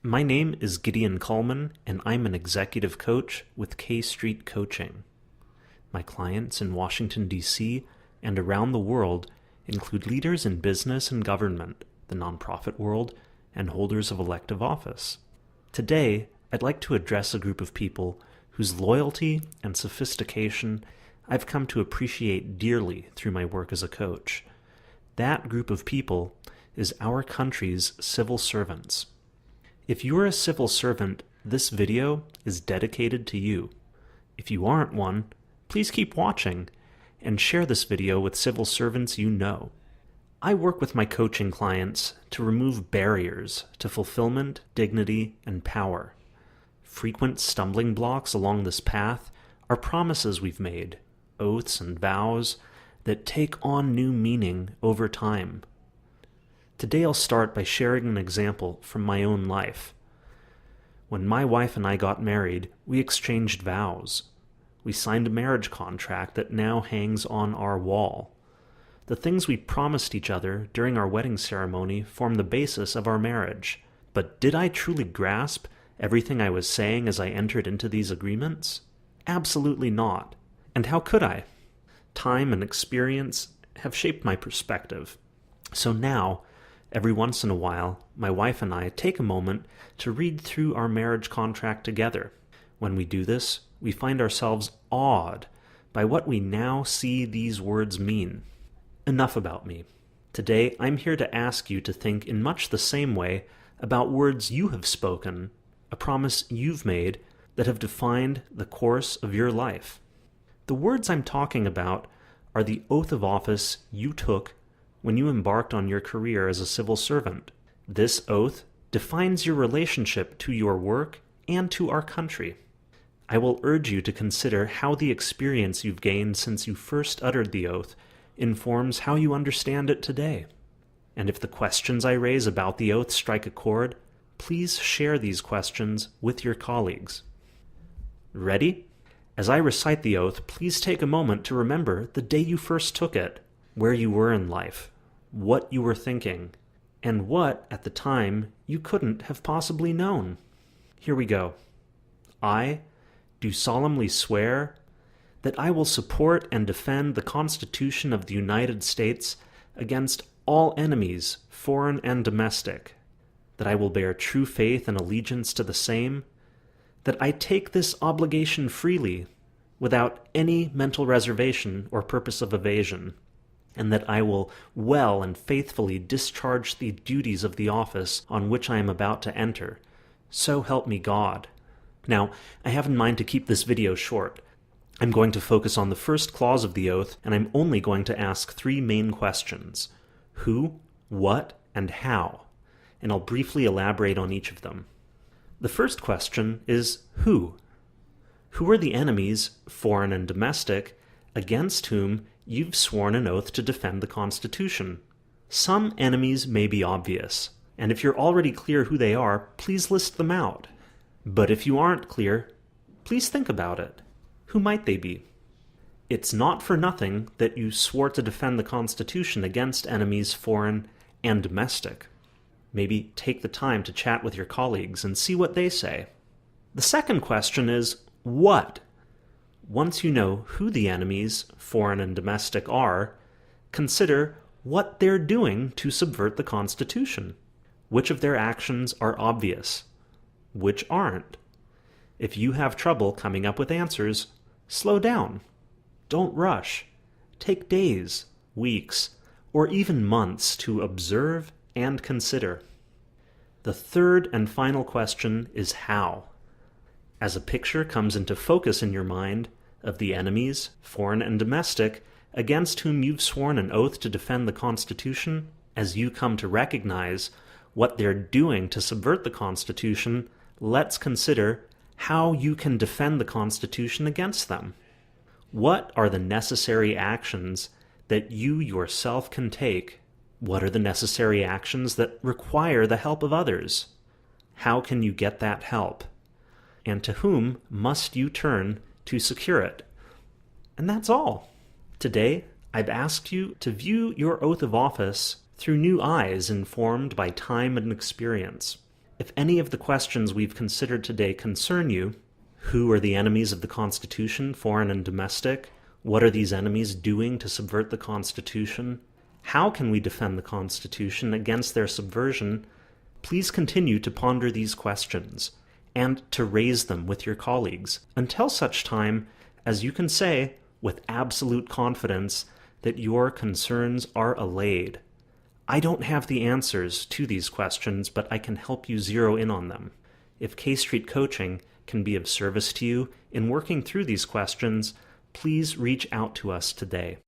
My name is Gideon Coleman, and I'm an executive coach with K Street Coaching. My clients in Washington, D.C. and around the world include leaders in business and government, the nonprofit world, and holders of elective office. Today, I'd like to address a group of people whose loyalty and sophistication I've come to appreciate dearly through my work as a coach. That group of people is our country's civil servants. If you're a civil servant, this video is dedicated to you. If you aren't one, please keep watching and share this video with civil servants you know. I work with my coaching clients to remove barriers to fulfillment, dignity, and power. Frequent stumbling blocks along this path are promises we've made, oaths and vows that take on new meaning over time. Today I'll start by sharing an example from my own life. When my wife and I got married, we exchanged vows. We signed a marriage contract that now hangs on our wall. The things we promised each other during our wedding ceremony form the basis of our marriage. But did I truly grasp everything I was saying as I entered into these agreements? Absolutely not. And how could I? Time and experience have shaped my perspective. So now, every once in a while, my wife and I take a moment to read through our marriage contract together. When we do this, we find ourselves awed by what we now see these words mean. Enough about me. Today, I'm here to ask you to think in much the same way about words you have spoken, a promise you've made that have defined the course of your life. The words I'm talking about are the oath of office you took when you embarked on your career as a civil servant. This oath defines your relationship to your work and to our country. I will urge you to consider how the experience you've gained since you first uttered the oath informs how you understand it today. And if the questions I raise about the oath strike a chord, please share these questions with your colleagues. Ready? As I recite the oath, please take a moment to remember the day you first took it, where you were in life, what you were thinking, and what, at the time, you couldn't have possibly known. Here we go. I do solemnly swear that I will support and defend the Constitution of the United States against all enemies, foreign and domestic, that I will bear true faith and allegiance to the same, that I take this obligation freely, without any mental reservation or purpose of evasion, and that I will well and faithfully discharge the duties of the office on which I am about to enter. So help me God. Now, I have in mind to keep this video short. I'm going to focus on the first clause of the oath, and I'm only going to ask three main questions: who, what, and how, and I'll briefly elaborate on each of them. The first question is who? Who are the enemies, foreign and domestic, against whom you've sworn an oath to defend the Constitution? Some enemies may be obvious, and if you're already clear who they are, please list them out. But if you aren't clear, please think about it. Who might they be? It's not for nothing that you swore to defend the Constitution against enemies, foreign and domestic. Maybe take the time to chat with your colleagues and see what they say. The second question is, what? Once you know who the enemies, foreign and domestic, are, consider what they're doing to subvert the Constitution. Which of their actions are obvious? Which aren't? If you have trouble coming up with answers, slow down. Don't rush. Take days, weeks, or even months to observe and consider. The third and final question is how. As a picture comes into focus in your mind of the enemies, foreign and domestic, against whom you've sworn an oath to defend the Constitution, as you come to recognize what they're doing to subvert the Constitution, let's consider how you can defend the Constitution against them. What are the necessary actions that you yourself can take? What are the necessary actions that require the help of others? How can you get that help? And to whom must you turn to secure it? And that's all. Today, I've asked you to view your oath of office through new eyes informed by time and experience. If any of the questions we've considered today concern you, who are the enemies of the Constitution, foreign and domestic? What are these enemies doing to subvert the Constitution? How can we defend the Constitution against their subversion? Please continue to ponder these questions and to raise them with your colleagues until such time as you can say with absolute confidence that your concerns are allayed. I don't have the answers to these questions, but I can help you zero in on them. If K Street Coaching can be of service to you in working through these questions, please reach out to us today.